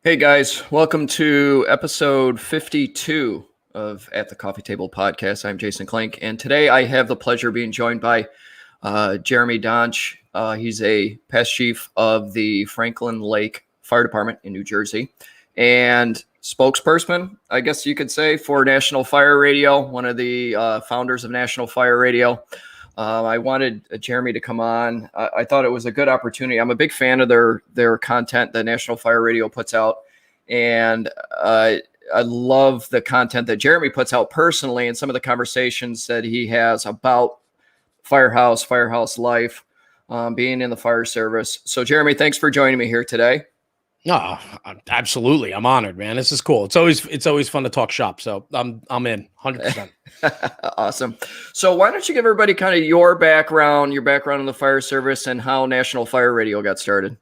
Hey guys, welcome to episode 52 of At the Coffee Table podcast. I'm Jason Klink, and today I have the pleasure of being joined by Jeremy Donch. He's a past chief of the Franklin Lake Fire Department in New Jersey and spokesperson, I guess you could say, for National Fire Radio, one of the founders of National Fire Radio. I wanted Jeremy to come on. I thought it was a good opportunity. I'm a big fan of their content that National Fire Radio puts out. And I love the content that Jeremy puts out personally and some of the conversations that he has about Firehouse life, being in the fire service. So Jeremy, thanks for joining me here today. No, absolutely. I'm honored, man. This is cool. It's always fun to talk shop. So I'm in 100%. Awesome. So why don't you give everybody kind of your background in the fire service and how National Fire Radio got started?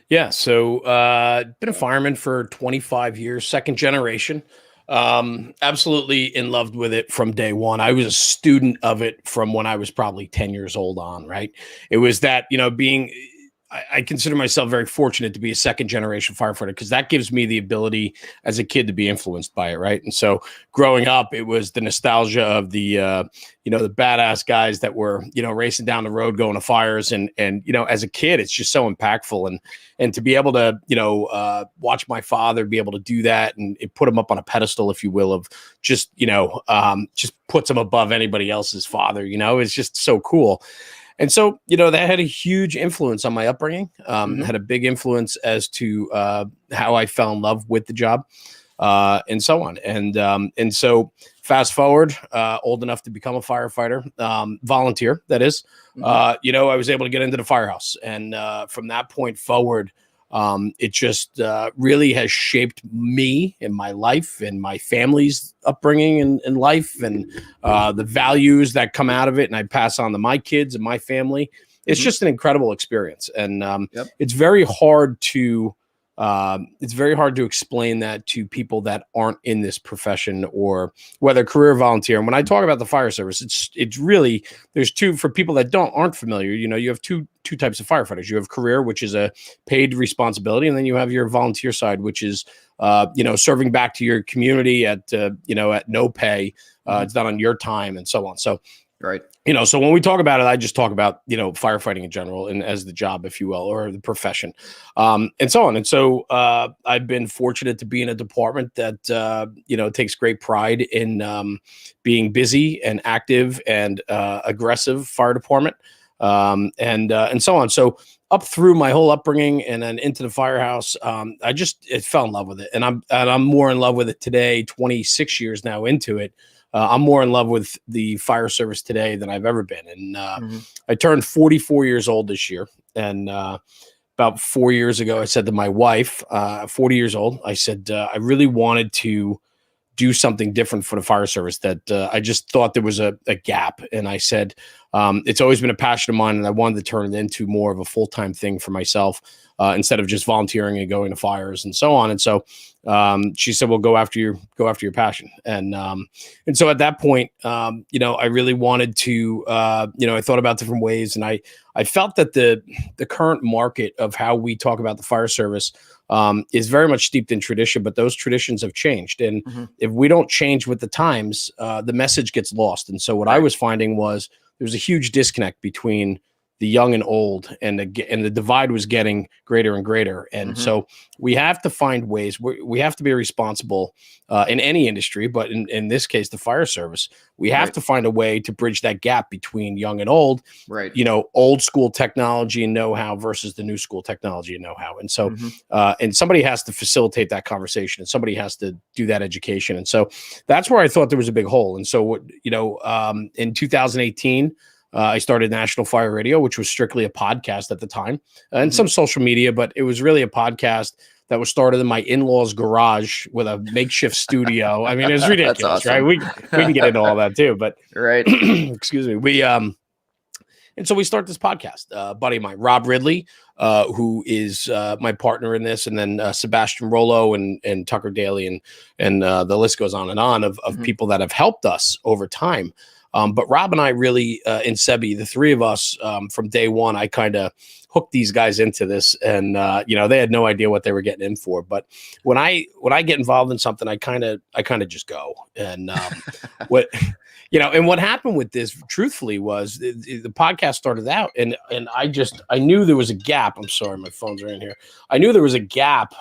Yeah. So been a fireman for 25 years, second generation. Absolutely in love with it from day one. I was a student of it from when I was probably 10 years old on, right? It was that, I consider myself very fortunate to be a second generation firefighter because that gives me the ability as a kid to be influenced by it. Right. And so growing up, it was the nostalgia of the badass guys that were, racing down the road, going to fires. And as a kid, it's just so impactful. And to be able to, watch my father be able to do that and it put him up on a pedestal, if you will, of just puts him above anybody else's father, it's just so cool. And so, that had a huge influence on my upbringing, had a big influence as to how I fell in love with the job and so on. And so fast forward, old enough to become a firefighter, volunteer, that is, I was able to get into the Firehouse. And from that point forward, it just really has shaped me and my life and my family's upbringing in life and the values that come out of it. And I pass on to my kids and my family. It's just an incredible experience. And it's very hard to explain that to people that aren't in this profession or whether career volunteer. And when I talk about the fire service, it's really, there's two, for people that aren't familiar, you have two types of firefighters. You have career, which is a paid responsibility. And then you have your volunteer side, which is, serving back to your community at no pay. It's done on your time and so on. So, right. So when we talk about it, I just talk about, firefighting in general and as the job, if you will, or the profession, and so on. And so I've been fortunate to be in a department that, takes great pride in being busy and active and aggressive fire department, and so on. So up through my whole upbringing and then into the Firehouse, I fell in love with it. And I'm more in love with it today, 26 years now into it. I'm more in love with the fire service today than I've ever been. And I turned 44 years old this year. And about 4 years ago, I said to my wife, 40 years old, I said, I really wanted to do something different for the fire service that I just thought there was a gap. And I said, it's always been a passion of mine and I wanted to turn it into more of a full-time thing for myself instead of just volunteering and going to fires and so on. And so she said, well, go after your passion. And so at that point, I really wanted to, I thought about different ways and I felt that the current market of how we talk about the fire service is very much steeped in tradition, but those traditions have changed. And if we don't change with the times, the message gets lost. And so what I was finding was there's a huge disconnect between the young and old, and the divide was getting greater and greater. And so we have to find ways. We have to be responsible in any industry, but in this case, the fire service, we have to find a way to bridge that gap between young and old, right? Old school technology and know-how versus the new school technology and know-how. And so, and somebody has to facilitate that conversation and somebody has to do that education. And so that's where I thought there was a big hole. And so, in 2018, I started National Fire Radio, which was strictly a podcast at the time, and some social media, but it was really a podcast that was started in my in-laws' garage with a makeshift studio. I mean, it was ridiculous, awesome. Right? We can get into all that too, but right. Excuse me. And so we start this podcast, buddy of mine, Rob Ridley, who is my partner in this, and then Sebastian Rollo and Tucker Daly, and the list goes on and on of people that have helped us over time. But Rob and I really, and Sebi, the three of us, from day one, I kind of hooked these guys into this, and they had no idea what they were getting in for. But when I get involved in something, I kind of just go. And what and what happened with this, truthfully, was the podcast started out, and I knew there was a gap. I'm sorry, my phones are in here. I knew there was a gap.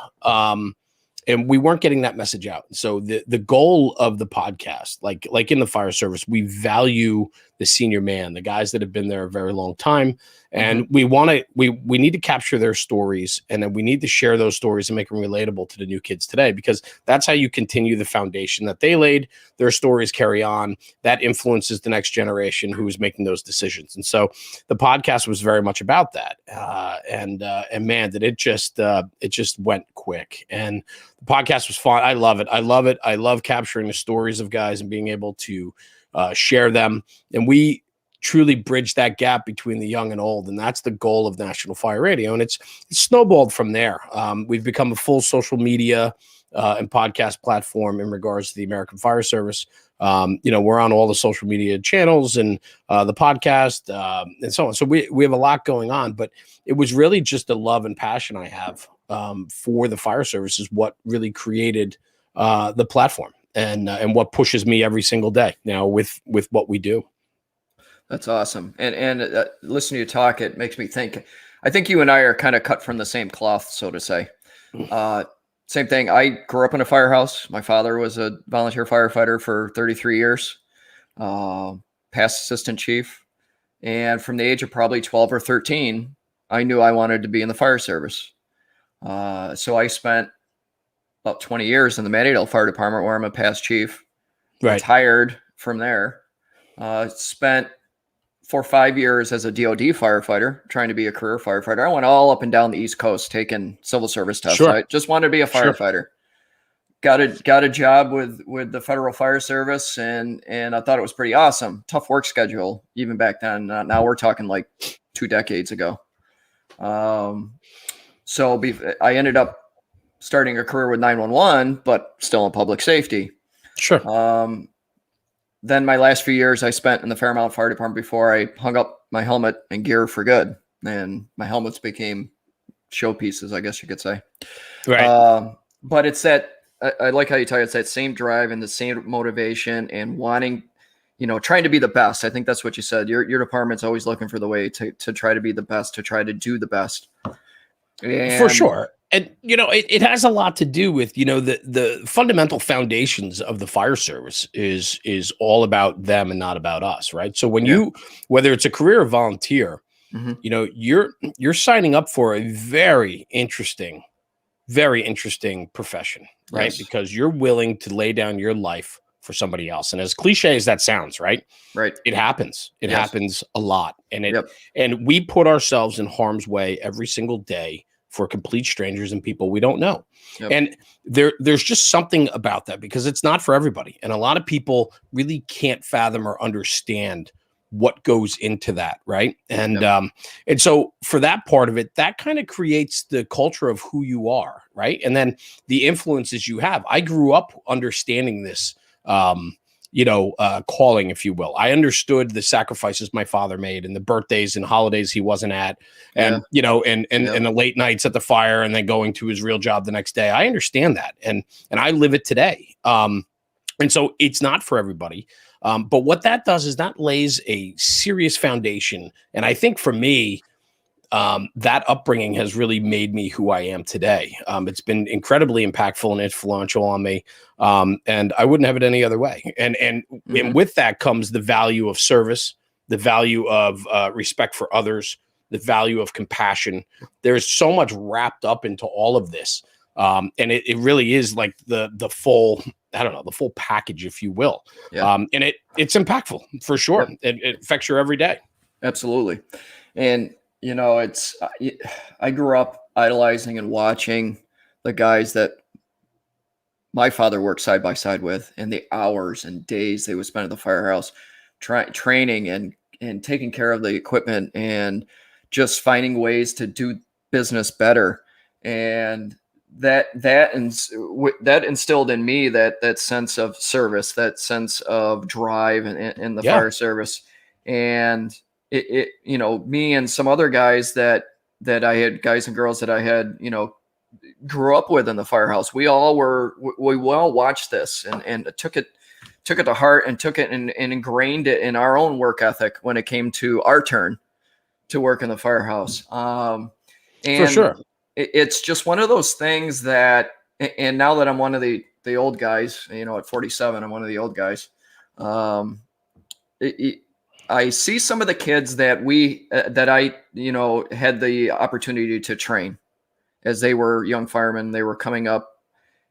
And we weren't getting that message out. So the goal of the podcast, like in the fire service, we value the senior man, the guys that have been there a very long time. And we need to capture their stories, and then we need to share those stories and make them relatable to the new kids today, because that's how you continue the foundation that they laid. Their stories carry on. That influences the next generation who is making those decisions. And so the podcast was very much about that. And man, did it just went quick. And the podcast was fun. I love it. I love capturing the stories of guys and being able to share them. And we truly bridge that gap between the young and old. And that's the goal of National Fire Radio. And it's snowballed from there. We've become a full social media and podcast platform in regards to the American Fire Service. We're on all the social media channels and the podcast and so on. So we have a lot going on, but it was really just the love and passion I have for the fire service is what really created the platform and what pushes me every single day now with what we do. That's awesome. And listening to you talk, it makes me think, I think you and I are kind of cut from the same cloth, so to say. Same thing. I grew up in a firehouse. My father was a volunteer firefighter for 33 years, past assistant chief. And from the age of probably 12 or 13, I knew I wanted to be in the fire service. So I spent about 20 years in the Mattydale Fire Department, where I'm a past chief. Right. Retired from there. Spent 4 or 5 years as a DOD firefighter, trying to be a career firefighter. I went all up and down the East Coast taking civil service tests. Sure. I just wanted to be a firefighter. Sure. Got a job with the Federal Fire Service, and I thought it was pretty awesome. Tough work schedule even back then. Now we're talking like 2 decades ago. So I ended up starting a career with 911, but still in public safety. Sure. Then my last few years I spent in the Fairmount Fire Department before I hung up my helmet and gear for good. And my helmets became showpieces, I guess you could say. Right. But it's that, I like how you tell you, it's that same drive and the same motivation and wanting, trying to be the best. I think that's what you said. Your department's always looking for the way to try to be the best, to try to do the best. For sure. And, it has a lot to do with, the fundamental foundations of the fire service is all about them and not about us. Right. So when whether it's a career or volunteer, you're signing up for a very interesting profession, right? Yes. Because you're willing to lay down your life for somebody else. And as cliche as that sounds, right? It happens. It happens a lot. And and we put ourselves in harm's way every single day for complete strangers and people we don't know. And there's just something about that, because it's not for everybody. And a lot of people really can't fathom or understand what goes into that. Right. And so for that part of it, that kind of creates the culture of who you are. Right. And then the influences you have. I grew up understanding this, calling, if you will. I understood the sacrifices my father made and the birthdays and holidays he wasn't at, and and the late nights at the fire, and then going to his real job the next day. I understand that, and I live it today. And so it's not for everybody. But what that does is that lays a serious foundation. And I think for me, that upbringing has really made me who I am today. It's been incredibly impactful and influential on me. And I wouldn't have it any other way. And with that comes the value of service, the value of respect for others, the value of compassion. There's so much wrapped up into all of this. And it really is like the full, the full package, if you will. And it's impactful for sure. It affects your every day. Absolutely. And I grew up idolizing and watching the guys that my father worked side by side with, and the hours and days they would spend at the firehouse training and taking care of the equipment and just finding ways to do business better. And that instilled in me that sense of service, that sense of drive in the fire service. And it me and some other guys that I had, guys and girls that I had, grew up with in the firehouse, we all watched this and took it to heart, and took it and ingrained it in our own work ethic when it came to our turn to work in the firehouse. And for sure. It's just one of those things that, and now that I'm one of the old guys, at 47, I'm one of the old guys. I see some of the kids that I had the opportunity to train as they were young firemen. They were coming up,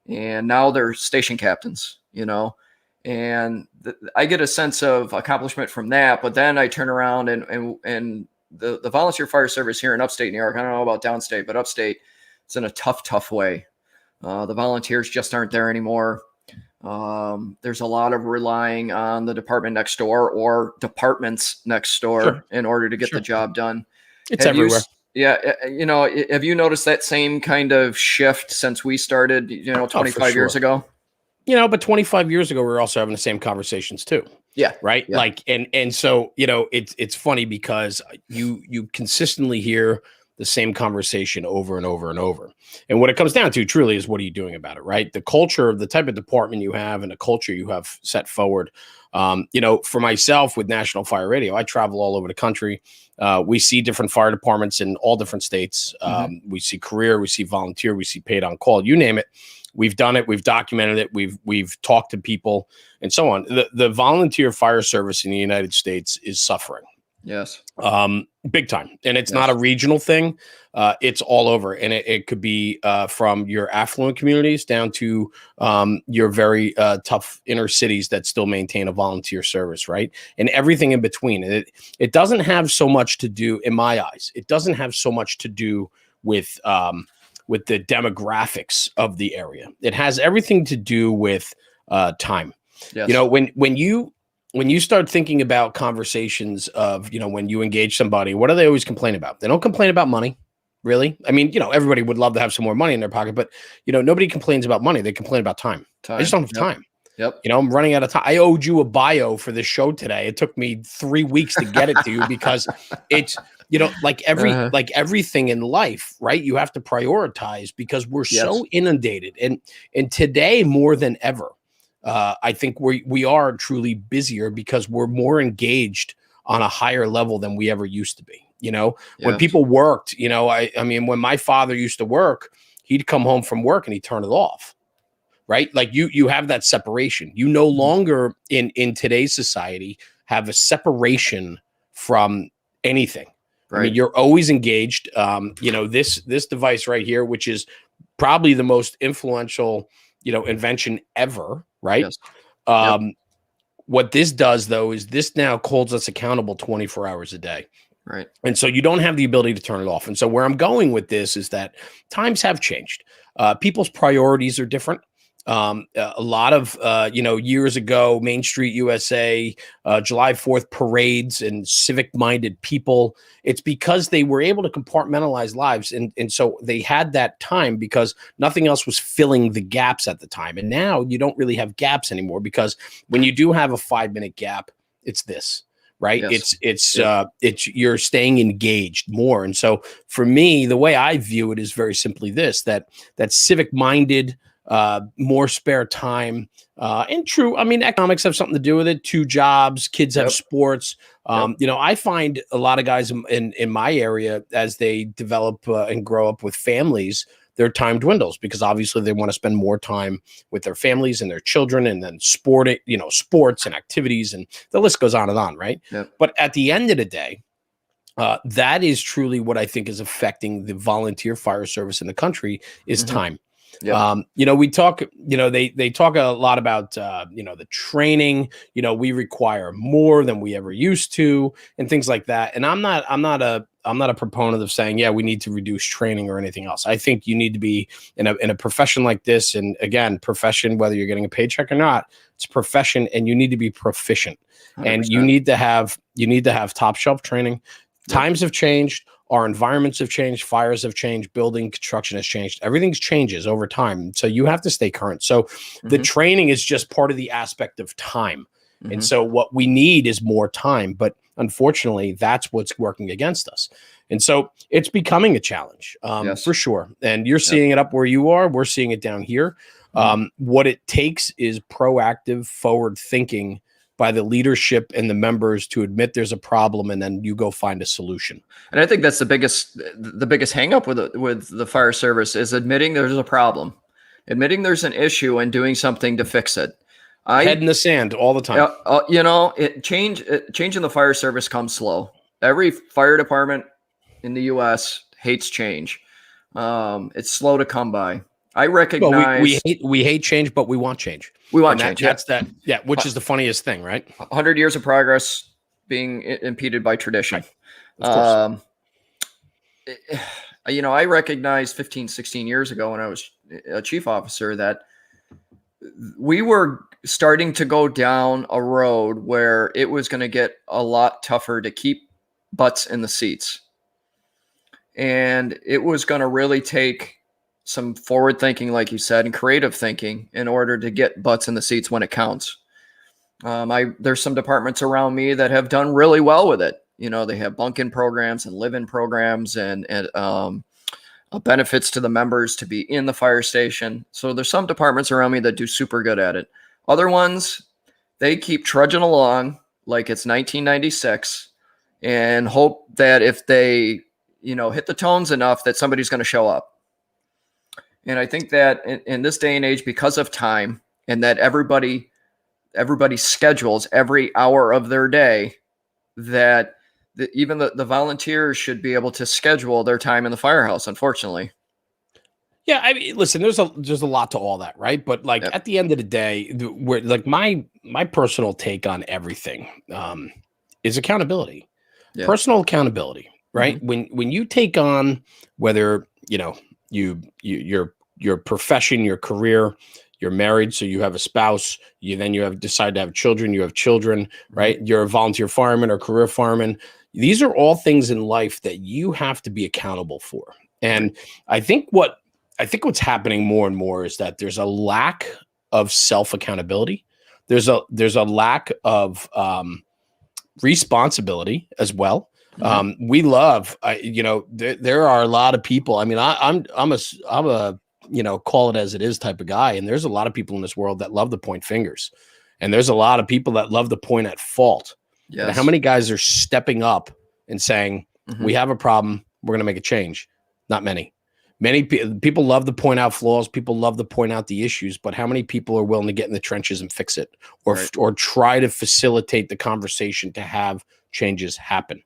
and now they're station captains, and I get a sense of accomplishment from that. But then I turn around and the volunteer fire service here in upstate New York, I don't know about downstate, but upstate, it's in a tough way. The volunteers just aren't there anymore. There's a lot of relying on the department next door or departments next door in order to get the job done. It's everywhere. Have you noticed that same kind of shift since we started, 25 years ago? But 25 years ago, we were also having the same conversations too. Yeah. Right. Yeah. Like, and so, it's funny because you consistently hear the same conversation over and over and over. And what it comes down to truly is, what are you doing about it? Right. The culture, the type of department you have, and the culture you have set forward. For myself with National Fire Radio, I travel all over the country. We see different fire departments in all different states. We see career, we see volunteer, we see paid on call, you name it. We've done it. We've documented it. We've talked to people and so on. The volunteer fire service in the United States is suffering. Yes. Big time. And it's not a regional thing. It's all over. And it could be from your affluent communities down to your very tough inner cities that still maintain a volunteer service, right? And everything in between. It doesn't have so much to do, in my eyes, it doesn't have so much to do with the demographics of the area. It has everything to do with time. Yes. When you start thinking about conversations of, when you engage somebody, what do they always complain about? They don't complain about money, really. I mean, everybody would love to have some more money in their pocket, but, nobody complains about money. They complain about time. I just don't have time. Yep. I'm running out of time. I owed you a bio for this show today. It took me 3 weeks to get it to you because it's, like everything in life, right? You have to prioritize because we're so inundated. And today more than ever, I think we are truly busier because we're more engaged on a higher level than we ever used to be. When people worked, I mean, when my father used to work, he'd come home from work and he'd turn it off, right? Like you have that separation. You no longer in today's society have a separation from anything. Right. I mean, you're always engaged. This device right here, which is probably the most influential, invention ever. Right. Yes. What this does, though, is this now holds us accountable 24 hours a day. Right. And so you don't have the ability to turn it off. And so where I'm going with this is that times have changed. People's priorities are different. A lot of, years ago, Main Street USA, July 4th parades and civic-minded people, it's because they were able to compartmentalize lives. And so they had that time because nothing else was filling the gaps at the time. And now you don't really have gaps anymore because when you do have a 5-minute gap, it's this. Right. Yes. It's you're staying engaged more. And so for me, the way I view it is very simply this, that civic-minded, more spare time, and true. I mean, economics have something to do with it. 2 jobs, kids have sports. I find a lot of guys in my area, as they develop and grow up with families, their time dwindles because obviously they want to spend more time with their families and their children, and then sports and activities, and the list goes on and on. Right. Yep. But at the end of the day, that is truly what I think is affecting the volunteer fire service in the country is time. Yep. We talk, they talk a lot about, the training, we require more than we ever used to and things like that. And I'm not a proponent of saying, we need to reduce training or anything else. I think you need to be in a profession like this. And again, profession, whether you're getting a paycheck or not, it's a profession and you need to be proficient 100%. And you need to have top shelf training. Times have changed. our environments have changed, fires have changed, building construction has changed. Everything changes over time. So you have to stay current. So the training is just part of the aspect of time. And so what we need is more time. But unfortunately, that's what's working against us. And so it's becoming a challenge for sure. And you're seeing it up where you are. We're seeing it down here. What it takes is proactive, forward thinking by the leadership and the members to admit there's a problem, and then you go find a solution. And I think that's the biggest hang up with the fire service is admitting there's a problem, admitting there's an issue, and doing something to fix it. Head in the sand all the time. Change in the fire service comes slow. Every fire department in the U.S. hates change. It's slow to come by. I recognize we hate change, but we want change. We want change. Which is the funniest thing, right? 100 years of progress being impeded by tradition. Right. Of course. I recognized 15, 16 years ago when I was a chief officer that we were starting to go down a road where it was going to get a lot tougher to keep butts in the seats. And it was going to really take some forward thinking, like you said, and creative thinking in order to get butts in the seats when it counts. There's some departments around me that have done really well with it. They have bunk-in programs and live-in programs and benefits to the members to be in the fire station. So there's some departments around me that do super good at it. Other ones, they keep trudging along like it's 1996 and hope that if they, hit the tones enough that somebody's going to show up. And I think that in this day and age, because of time and that everybody schedules every hour of their day, that even the volunteers should be able to schedule their time in the firehouse, unfortunately. Yeah, I mean, listen, there's a lot to all that, right? But at the end of the day, we're like my personal take on everything is accountability, personal accountability, right? When you take on whether your profession, your career, you're married, so you have a spouse, you decide to have children, you have children, right? You're a volunteer fireman or career fireman. These are all things in life that you have to be accountable for. And I think what's happening more and more is that there's a lack of self-accountability. There's a lack of responsibility as well. We love, there are a lot of people. I mean, I'm a call it as it is type of guy. And there's a lot of people in this world that love to point fingers, and there's a lot of people that love to point at fault. Yes. How many guys are stepping up and saying, we have a problem, we're going to make a change? Not many. Many people love to point out flaws. People love to point out the issues, but how many people are willing to get in the trenches and fix it, or try to facilitate the conversation to have changes happen?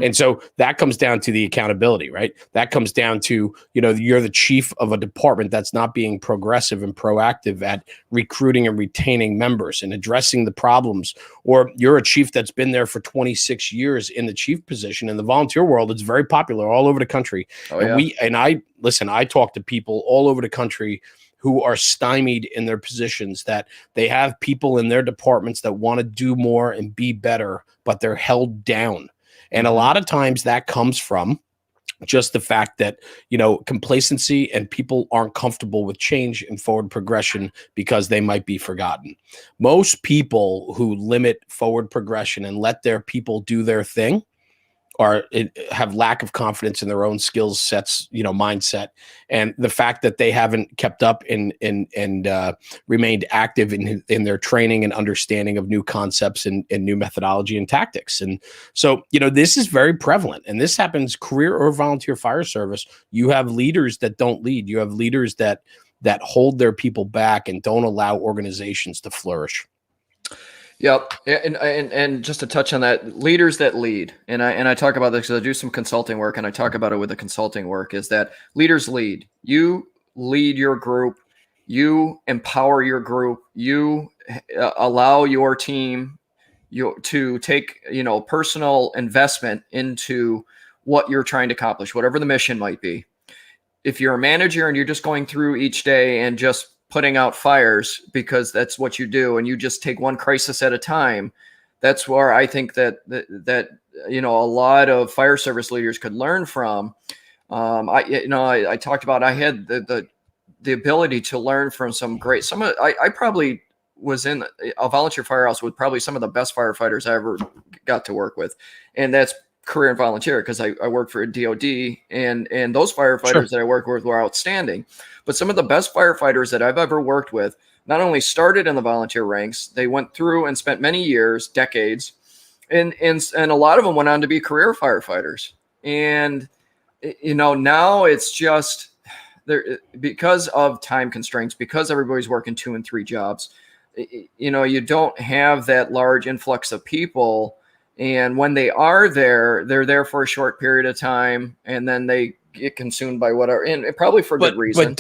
And so that comes down to the accountability, right? That comes down to, you're the chief of a department that's not being progressive and proactive at recruiting and retaining members and addressing the problems. Or you're a chief that's been there for 26 years in the chief position. In the volunteer world, it's very popular all over the country. I talk to people all over the country who are stymied in their positions, that they have people in their departments that want to do more and be better, but they're held down. And a lot of times that comes from just the fact that, complacency, and people aren't comfortable with change and forward progression because they might be forgotten. Most people who limit forward progression and let their people do their thing have lack of confidence in their own skills sets, mindset, and the fact that they haven't kept up and remained active in their training and understanding of new concepts and new methodology and tactics. And so, this is very prevalent, and this happens career or volunteer fire service. You have leaders that don't lead. You have leaders that hold their people back and don't allow organizations to flourish. Yep. And just to touch on that, leaders that lead, and I talk about this because I do some consulting work, and I talk about it with the consulting work, is that leaders lead. You lead your group, you empower your group, you allow your team to take, personal investment into what you're trying to accomplish, whatever the mission might be. If you're a manager and you're just going through each day and just putting out fires because that's what you do, and you just take one crisis at a time, that's where I think that a lot of fire service leaders could learn from. I talked about, I had the ability to learn from I probably was in a volunteer firehouse with probably some of the best firefighters I ever got to work with. And that's career and volunteer, because I worked for a DOD, and those firefighters that I worked with were outstanding. But some of the best firefighters that I've ever worked with not only started in the volunteer ranks, they went through and spent many years, decades, and a lot of them went on to be career firefighters. And now it's just there, because of time constraints, because everybody's working 2 and 3 jobs. You don't have that large influx of people. And when they are there, they're there for a short period of time, and then they get consumed by whatever, and probably for good reason.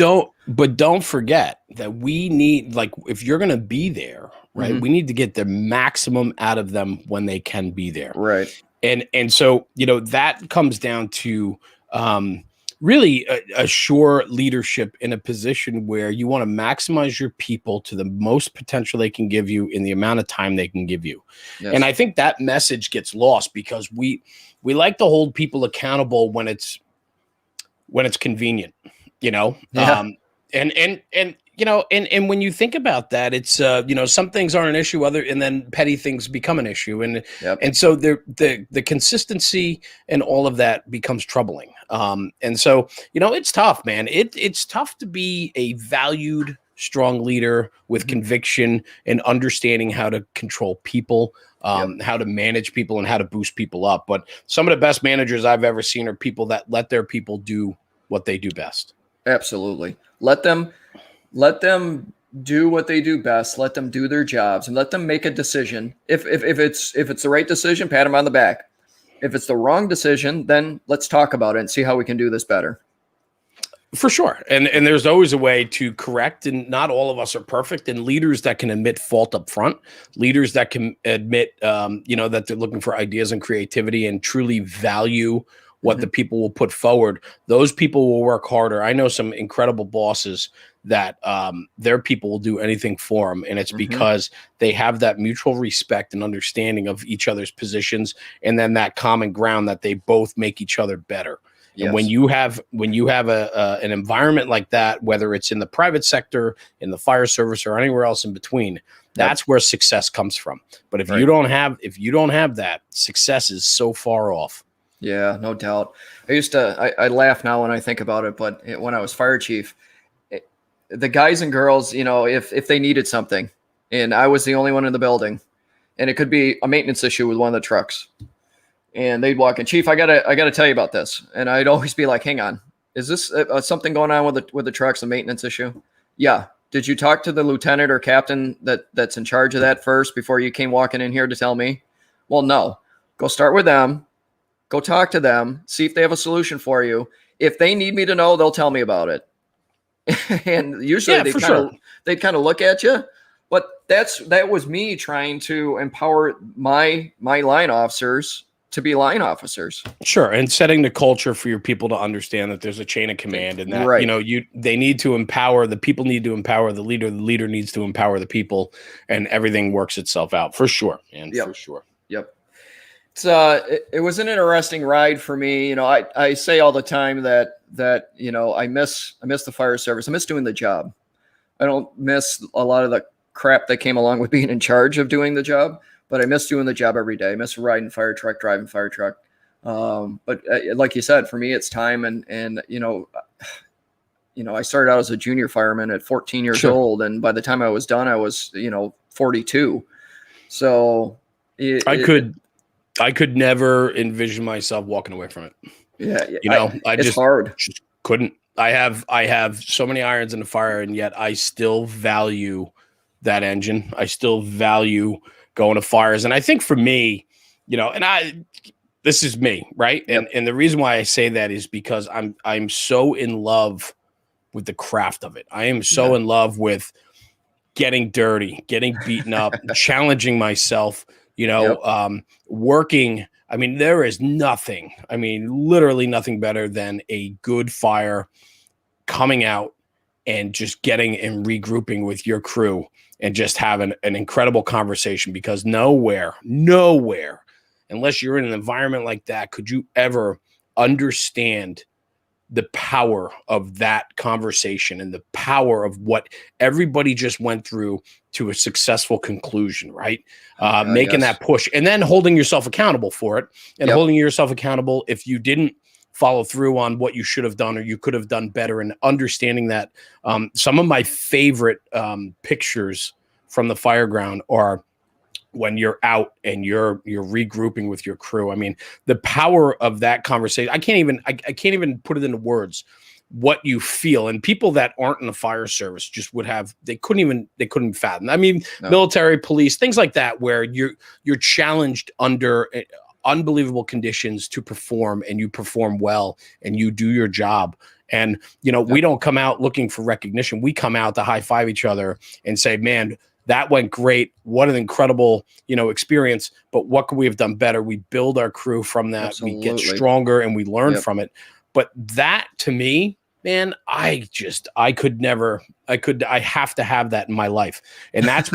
But don't forget that we need, like, if you're going to be there, right, we need to get the maximum out of them when they can be there. Right. And so, that comes down to really assure leadership in a position where you want to maximize your people to the most potential they can give you in the amount of time they can give you. Yes. And I think that message gets lost because we like to hold people accountable when it's convenient, Yeah. And when you think about that, it's some things aren't an issue, and then petty things become an issue, and so the consistency and all of that becomes troubling. And so it's tough, man. It's tough to be a valued, strong leader with conviction and understanding how to control people, how to manage people, and how to boost people up. But some of the best managers I've ever seen are people that let their people do what they do best. Absolutely. Let them do what they do best. Let them do their jobs, and let them make a decision. If it's the right decision, pat them on the back. If it's the wrong decision, then let's talk about it and see how we can do this better. For sure. And there's always a way to correct, and not all of us are perfect, and leaders that can admit fault up front, leaders that can admit, that they're looking for ideas and creativity and truly value what the people will put forward. Those people will work harder. I know some incredible bosses that their people will do anything for them. And it's because they have that mutual respect and understanding of each other's positions, and then that common ground that they both make each other better. Yes. And when you have an environment like that, whether it's in the private sector, in the fire service, or anywhere else in between, that's where success comes from. But if you don't have that, success is so far off. Yeah, no doubt. I laugh now when I think about it, but when I was fire chief, the guys and girls, if they needed something, and I was the only one in the building, and it could be a maintenance issue with one of the trucks, and they'd walk in, Chief, I gotta tell you about this, and I'd always be like, hang on, is this something going on with the trucks, a maintenance issue? Yeah. Did you talk to the lieutenant or captain that's in charge of that first before you came walking in here to tell me? Well, no. Go start with them. Go talk to them. See if they have a solution for you. If they need me to know, they'll tell me about it. And usually they kind of look at you, but that was me trying to empower my line officers to be line officers. Sure. And setting the culture for your people to understand that there's a chain of command, and that, they need to empower, the people need to empower the leader needs to empower the people, and everything works itself out for sure. And for sure. Yep. It was an interesting ride for me. I say all the time that I miss the fire service. I miss doing the job. I don't miss a lot of the crap that came along with being in charge of doing the job, but I miss doing the job every day. I miss riding fire truck, driving fire truck. But like you said, for me, it's time. And I started out as a junior fireman at 14 years old. And by the time I was done, I was, 42. So I could never envision myself walking away from it. Yeah. It's hard. Just couldn't. I have so many irons in the fire, and yet I still value that engine. I still value going to fires. And I think for me, this is me, right? Yep. And the reason why I say that is because I'm so in love with the craft of it. I am so in love with getting dirty, getting beaten up, challenging myself, working. I mean, there is nothing, literally nothing better than a good fire coming out and just getting and regrouping with your crew and just having an incredible conversation, because nowhere unless you're in an environment like that, could you ever understand the power of that conversation and the power of what everybody just went through to a successful conclusion, right? Making that push and then holding yourself accountable for it, and holding yourself accountable if you didn't follow through on what you should have done or you could have done better, and understanding that. Some of my favorite pictures from the fireground are when you're out and you're regrouping with your crew. I mean, the power of that conversation, I can't even put it into words what you feel. And people that aren't in the fire service just they couldn't fathom. I mean, military, police, things like that, where you're challenged under unbelievable conditions to perform, and you perform well and you do your job. And, we don't come out looking for recognition. We come out to high five each other and say, man, that went great. What an incredible, experience. But what could we have done better? We build our crew from that. Absolutely. We get stronger and we learn from it. But that, to me, man, I have to have that in my life. And that's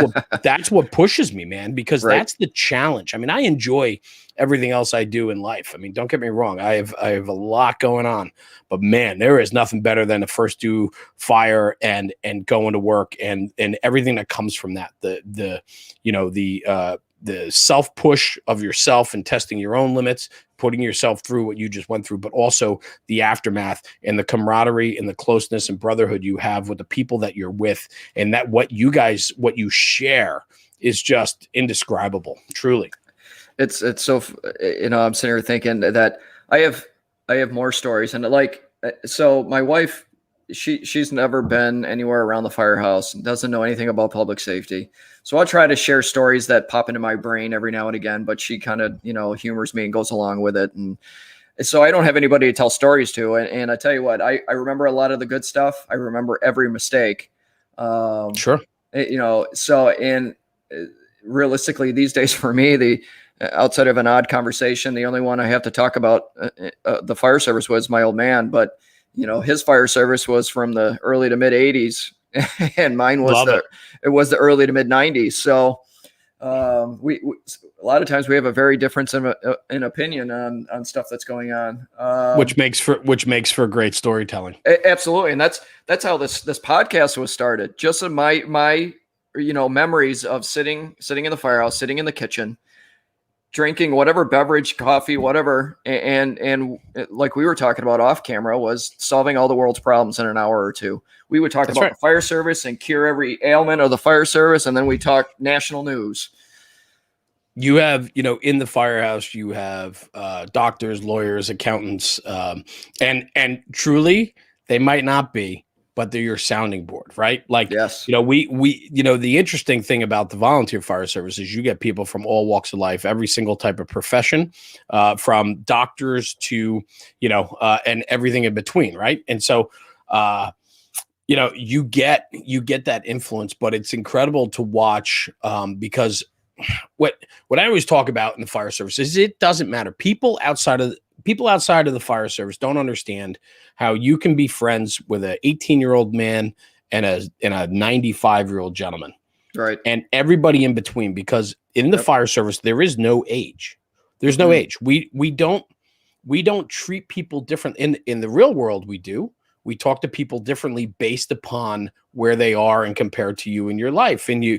what pushes me, man, because that's the challenge. I mean, I enjoy everything else I do in life. I mean, don't get me wrong. I have a lot going on, but man, there is nothing better than to first do fire and going to work and everything that comes from that. The self push of yourself and testing your own limits, putting yourself through what you just went through, but also the aftermath and the camaraderie and the closeness and brotherhood you have with the people that you're with, and that what you share is just indescribable, truly. It's so, I'm sitting here thinking that I have more stories, and so my wife, she's never been anywhere around the firehouse, doesn't know anything about public safety. So I'll try to share stories that pop into my brain every now and again, but she kind of, humors me and goes along with it. And so I don't have anybody to tell stories to. And I tell you what, I remember a lot of the good stuff. I remember every mistake. Sure. So realistically these days for me, outside of an odd conversation, the only one I have to talk about the fire service was my old man, but his fire service was from the early to mid 80s and mine was the early to mid 90s. So we a lot of times we have a very difference in opinion on stuff that's going on, which makes for great storytelling. Absolutely. And that's how this podcast was started. Just in my memories of sitting in the firehouse, sitting in the kitchen, drinking whatever beverage, coffee, whatever. And like we were talking about off camera, was solving all the world's problems in an hour or two. We would talk about the fire service and cure every ailment of the fire service. And then we talk national news. You have, in the firehouse, you have doctors, lawyers, accountants, and truly they might not be, but they're your sounding board, right? Like, yes. We the interesting thing about the volunteer fire service is you get people from all walks of life, every single type of profession, from doctors to, and everything in between, right? And so, you get that influence, but it's incredible to watch, because what I always talk about in the fire service is it doesn't matter. People outside of the fire service don't understand how you can be friends with an 18-year-old man and a 95-year-old gentleman, right? And everybody in between, because in the fire service there is no age. There's no age. We don't treat people different. In the real world, we do. We talk to people differently based upon where they are and compared to you in your life. And you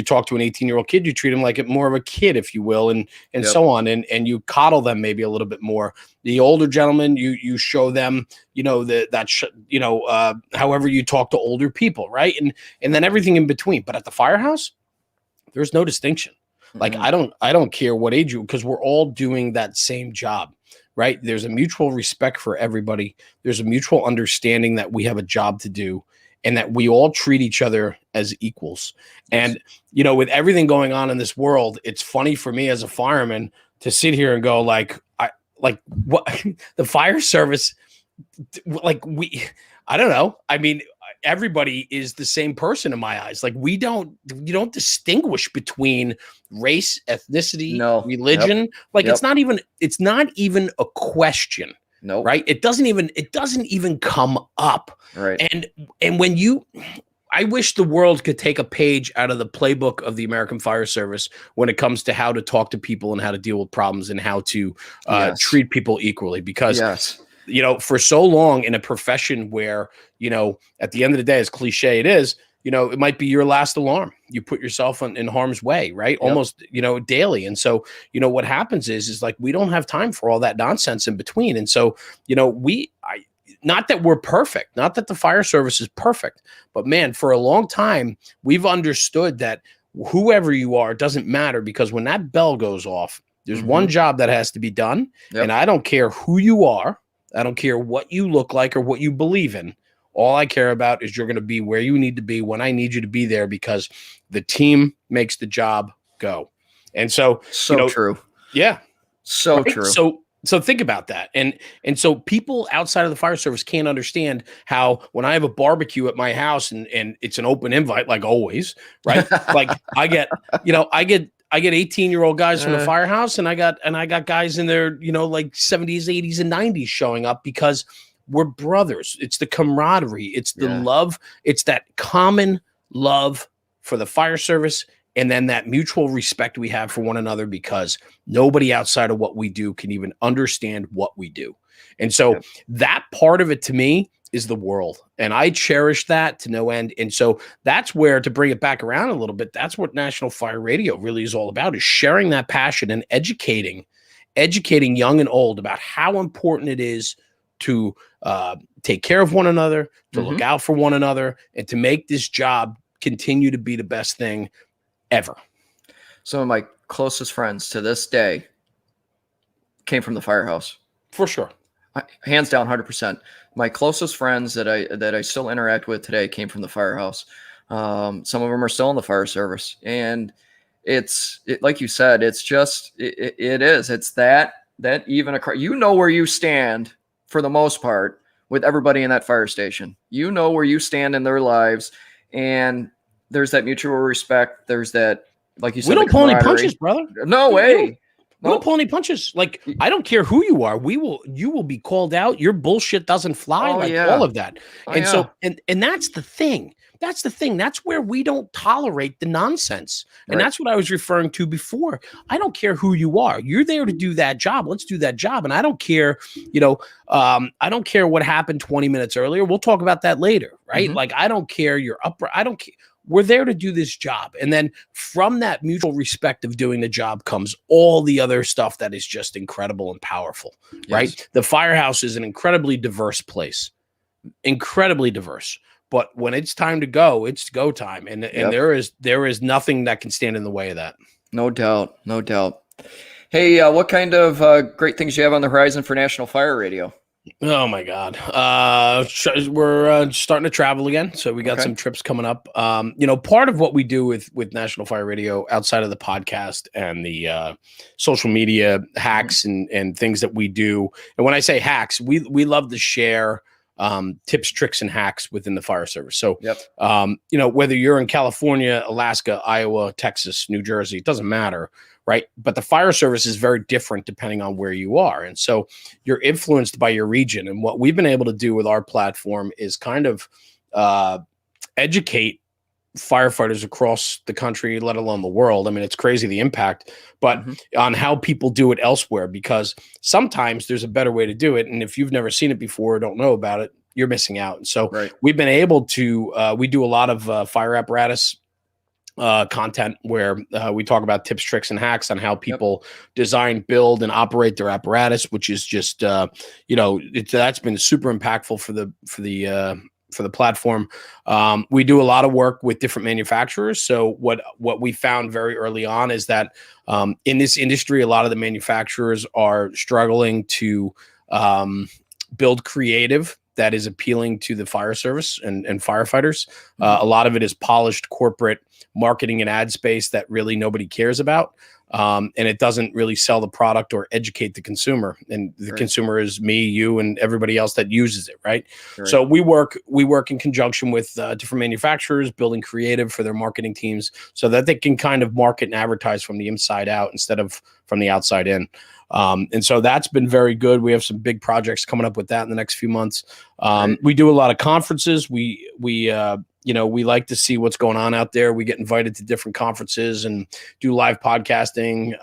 talk to an 18-year-old kid, you treat him like more of a kid, if you will, and so on. And you coddle them maybe a little bit more. The older gentlemen, you show them, however you talk to older people, right? And then everything in between. But at the firehouse, there's no distinction. Like, I don't care what age you, because we're all doing that same job. Right? There's a mutual respect for everybody. There's a mutual understanding that we have a job to do and that we all treat each other as equals. And, with everything going on in this world, it's funny for me as a fireman to sit here and go what the fire service, I don't know. I mean, everybody is the same person in my eyes. Like, you don't distinguish between race, ethnicity, religion. It's not even a question. No. Right. It doesn't even come up. Right. And when you I wish the world could take a page out of the playbook of the American Fire Service when it comes to how to talk to people and how to deal with problems and how to Yes. treat people equally. Because, Yes. for so long in a profession where, at the end of the day, as cliche it is, it might be your last alarm. You put yourself in harm's way, right? Yep. Almost, daily. And so, what happens is like, we don't have time for all that nonsense in between. And so, not that we're perfect, not that the fire service is perfect, but man, for a long time, we've understood that whoever you are, it doesn't matter, because when that bell goes off, there's one job that has to be done. Yep. And I don't care who you are. I don't care what you look like or what you believe in. All I care about is you're going to be where you need to be when I need you to be there, because the team makes the job go. And so, true. Yeah. So right? true. So think about that. And so people outside of the fire service can't understand how, when I have a barbecue at my house and it's an open invite, like always, right? Like I get 18-year-old guys from the Firehouse, and I got guys in their, like 70s, 80s, and 90s showing up, because we're brothers. It's the camaraderie. It's the love. It's that common love for the fire service. And then that mutual respect we have for one another, because nobody outside of what we do can even understand what we do. And so that part of it, to me, is the world. And I cherish that to no end. And so that's where, to bring it back around a little bit, that's what National Fire Radio really is all about, is sharing that passion and educating young and old about how important it is to take care of one another, to look out for one another, and to make this job continue to be the best thing ever. Some of my closest friends to this day came from the Firehouse. For sure. Hands down, 100%. My closest friends that I still interact with today came from the Firehouse. Some of them are still in the fire service. And it's like you said, it's just, it is. It's that even across, where you stand for the most part with everybody in that fire station. You know where you stand in their lives. And there's that mutual respect. There's that, like you said, we don't pull any punches, brother. No way. We don't pull any punches. Like, I don't care who you are. You will be called out. Your bullshit doesn't fly. All of that. So that's the thing. That's the thing. That's where we don't tolerate the nonsense. And that's what I was referring to before. I don't care who you are. You're there to do that job. Let's do that job. And I don't care, I don't care what happened 20 minutes earlier. We'll talk about that later, right? Like, I don't care. You're up. I don't care. We're there to do this job. And then from that mutual respect of doing the job comes all the other stuff that is just incredible and powerful, right? The Firehouse is an incredibly diverse place, incredibly diverse. But when it's time to go, it's go time. And there is nothing that can stand in the way of that. No doubt. No doubt. Hey, what kind of great things do you have on the horizon for National Fire Radio? Oh my God. We're starting to travel again. So we got some trips coming up. Part of what we do with National Fire Radio, outside of the podcast and the social media hacks and things that we do. And when I say hacks, we love to share tips, tricks, and hacks within the fire service. So, whether you're in California, Alaska, Iowa, Texas, New Jersey, it doesn't matter. Right. But the fire service is very different depending on where you are. And so you're influenced by your region. And what we've been able to do with our platform is kind of educate firefighters across the country, let alone the world. I mean, it's crazy the impact, but on how people do it elsewhere, because sometimes there's a better way to do it. And if you've never seen it before or don't know about it, you're missing out. And so we've been able to, we do a lot of fire apparatus content where we talk about tips, tricks, and hacks on how people design, build, and operate their apparatus, which is just that's been super impactful for the platform. We do a lot of work with different manufacturers. So what we found very early on is that in this industry, a lot of the manufacturers are struggling to build creative that is appealing to the fire service and firefighters. A lot of it is polished corporate marketing and ad space that really nobody cares about. And it doesn't really sell the product or educate the consumer. And the consumer is me, you, and everybody else that uses it, right? So we work in conjunction with different manufacturers, building creative for their marketing teams so that they can kind of market and advertise from the inside out instead of from the outside in. And so that's been very good. We have some big projects coming up with that in the next few months. We do a lot of conferences. We we like to see what's going on out there. We get invited to different conferences and do live podcasting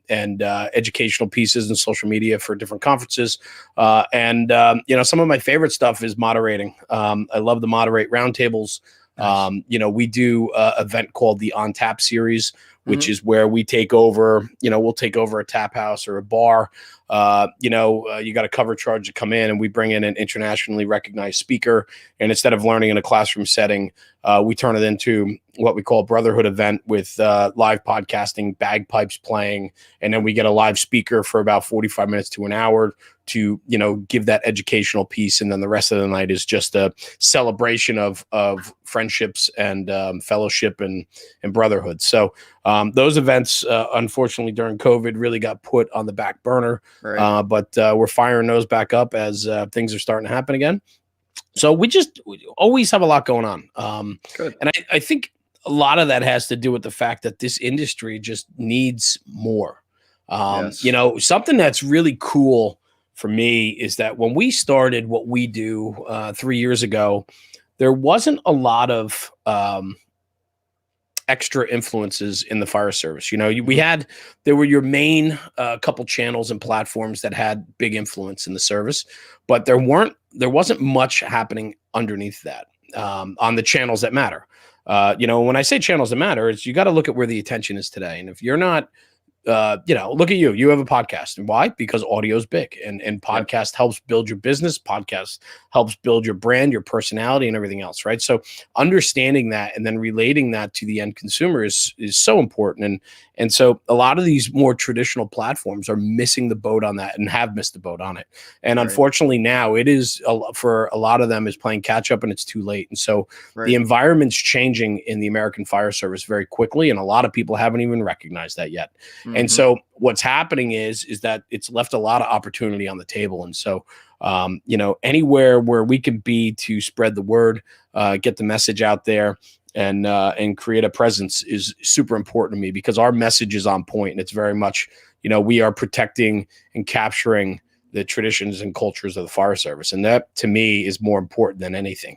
and educational pieces and social media for different conferences. Some of my favorite stuff is moderating. I love to moderate roundtables. Nice. We do an event called the On Tap series, which is where we take over, we'll take over a tap house or a bar. You got a cover charge to come in, and we bring in an internationally recognized speaker. And instead of learning in a classroom setting, we turn it into what we call a brotherhood event with live podcasting, bagpipes playing, and then we get a live speaker for about 45 minutes to an hour to, give that educational piece. And then the rest of the night is just a celebration of friendships and fellowship and brotherhood. So those events, unfortunately, during COVID really got put on the back burner. Right. But we're firing those back up as things are starting to happen again. So we always have a lot going on. Good. And I think a lot of that has to do with the fact that this industry just needs more. Yes. Something that's really cool for me is that when we started what we do 3 years ago, there wasn't a lot of extra influences in the fire service. There were your main couple channels and platforms that had big influence in the service, but there wasn't much happening underneath that on the channels that matter. When I say channels that matter, it's you got to look at where the attention is today. And if you're not, look at you have a podcast. And why? Because audio is big and podcast helps build your business. Podcast helps build your brand, your personality, and everything else. Right. So understanding that and then relating that to the end consumer is so important. And so a lot of these more traditional platforms are missing the boat on that and have missed the boat on it. And unfortunately now it is for a lot of them is playing catch up and it's too late. And so the environment's changing in the American fire service very quickly. And a lot of people haven't even recognized that yet. And so what's happening is that it's left a lot of opportunity on the table. And so, anywhere where we can be to spread the word, get the message out there and create a presence is super important to me because our message is on point. And it's very much, we are protecting and capturing the traditions and cultures of the fire service. And that to me is more important than anything.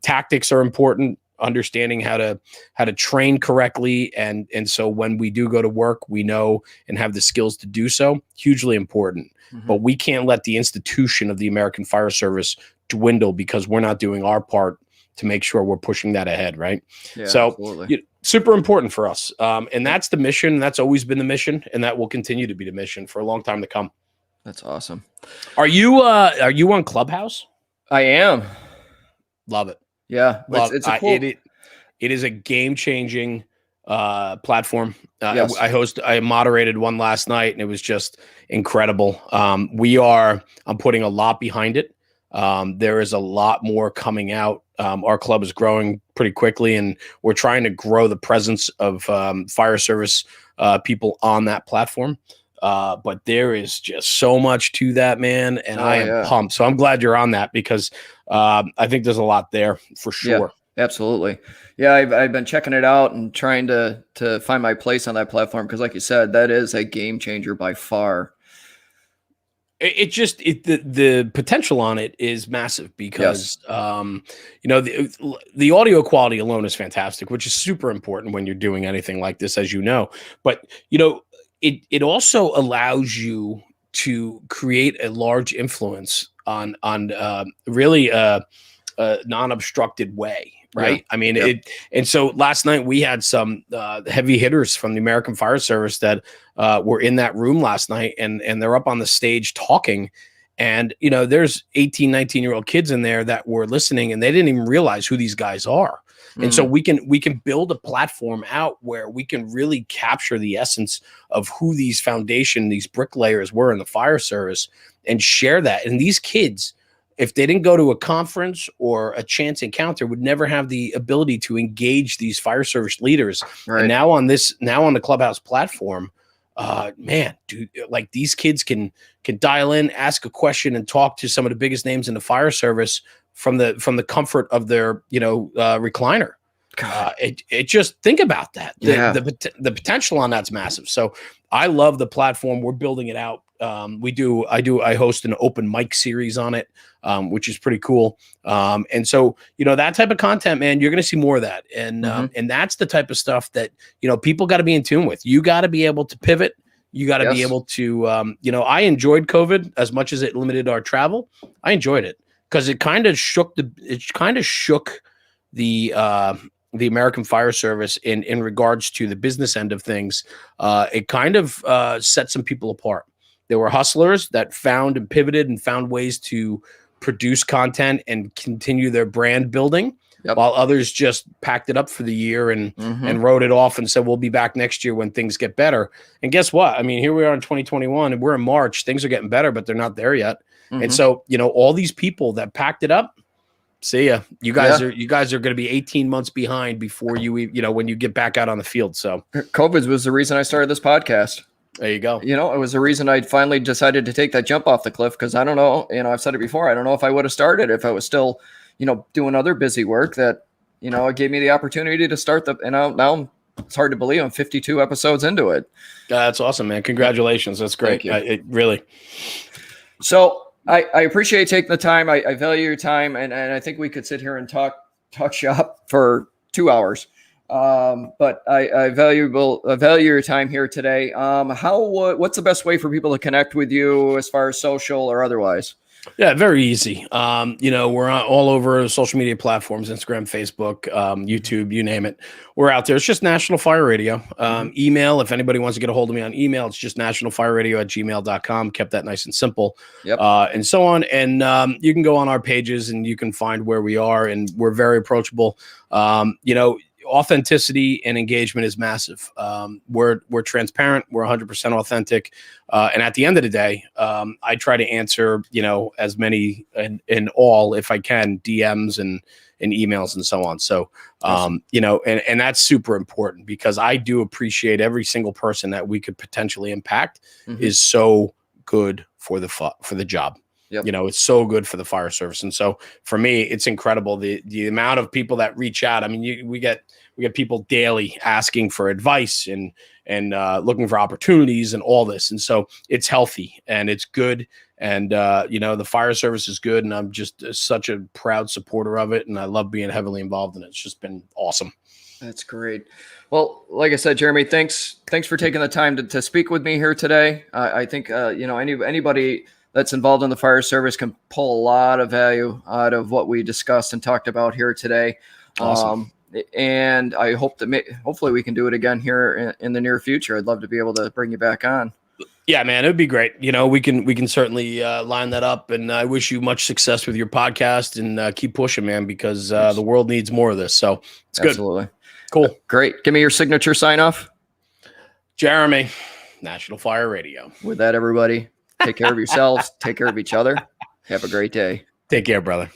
Tactics are important. Understanding how to train correctly. And so when we do go to work, we know and have the skills to do so, hugely important. But we can't let the institution of the American Fire Service dwindle because we're not doing our part to make sure we're pushing that ahead. Right. Yeah, so super important for us. And that's the mission. That's always been the mission. And that will continue to be the mission for a long time to come. That's awesome. Are you on Clubhouse? I am. Love it. Yeah, it's a cool. It is a game-changing platform. Yes. I moderated one last night, and it was just incredible. I'm putting a lot behind it. There is a lot more coming out. Our club is growing pretty quickly, and we're trying to grow the presence of fire service people on that platform. But there is just so much to that, man. And I am pumped. So I'm glad you're on that because I think there's a lot there for sure. Yeah, absolutely. Yeah. I've been checking it out and trying to find my place on that platform. Cause like you said, that is a game changer by far. The potential on it is massive because, the audio quality alone is fantastic, which is super important when you're doing anything like this, as you know, but it also allows you to create a large influence on really a non-obstructed way, right? Yeah. I mean, and so last night we had some heavy hitters from the American Fire Service that were in that room last night, and they're up on the stage talking. And, there's 18, 19-year-old kids in there that were listening, and they didn't even realize who these guys are. And so we can build a platform out where we can really capture the essence of who these bricklayers were in the fire service and share that. And these kids, if they didn't go to a conference or a chance encounter, would never have the ability to engage these fire service leaders. Right. And now on the Clubhouse platform, man, dude, like these kids can dial in, ask a question, and talk to some of the biggest names in the fire service from the comfort of their recliner. It just think about that. The potential on that's massive. So I love the platform. We're building it out I host an open mic series on it, which is pretty cool. And so, that type of content, man, you're going to see more of that. And that's the type of stuff that, people got to be in tune with. You got to be able to pivot. You got to be able to, I enjoyed COVID as much as it limited our travel. I enjoyed it because it kind of shook the American Fire Service in regards to the business end of things. It kind of set some people apart. There were hustlers that found and pivoted and found ways to produce content and continue their brand building, while others just packed it up for the year and wrote it off and said, we'll be back next year when things get better. And guess what? I mean, here we are in 2021 and we're in March. Things are getting better, but they're not there yet. And so, all these people that packed it up, see ya. You guys are going to be 18 months behind before when you get back out on the field. So COVID was the reason I started this podcast. There you go. It was the reason I finally decided to take that jump off the cliff. Cause I don't know, I've said it before. I don't know if I would have started if I was still, doing other busy work that, it gave me the opportunity to start now it's hard to believe I'm 52 episodes into it. That's awesome, man. Congratulations. That's great. It really. So I appreciate taking the time. I value your time, and I think we could sit here and talk shop for 2 hours. But I value your time here today. What's the best way for people to connect with you as far as social or otherwise? Yeah, very easy. We're on all over social media platforms, Instagram, Facebook, YouTube, you name it. We're out there. It's just National Fire Radio. Email, if anybody wants to get a hold of me on email, it's just nationalfireradio@gmail.com. Kept that nice and simple. And so on. And you can go on our pages and you can find where we are, and we're very approachable. Authenticity and engagement is massive. We're transparent. We're 100% authentic. And at the end of the day, I try to answer, as many in all, if I can, DMs and emails and so on. So, and that's super important because I do appreciate every single person that we could potentially impact is so good for the job. It's so good for the fire service. And so for me, it's incredible. The amount of people that reach out. I mean, we get people daily asking for advice and looking for opportunities and all this. And so it's healthy and it's good. And, the fire service is good. And I'm just such a proud supporter of it. And I love being heavily involved in it. It's just been awesome. That's great. Well, like I said, Jeremy, thanks for taking the time to speak with me here today. I think, anybody that's involved in the fire service can pull a lot of value out of what we discussed and talked about here today. Awesome. And I hope that hopefully we can do it again here in the near future. I'd love to be able to bring you back on. Yeah, man, it would be great. We can certainly line that up, and I wish you much success with your podcast and keep pushing, man, because the world needs more of this. So it's good. Absolutely. Cool. Great. Give me your signature sign off. Jeremy, National Fire Radio. With that, everybody, take care of yourselves. Take care of each other. Have a great day. Take care, brother.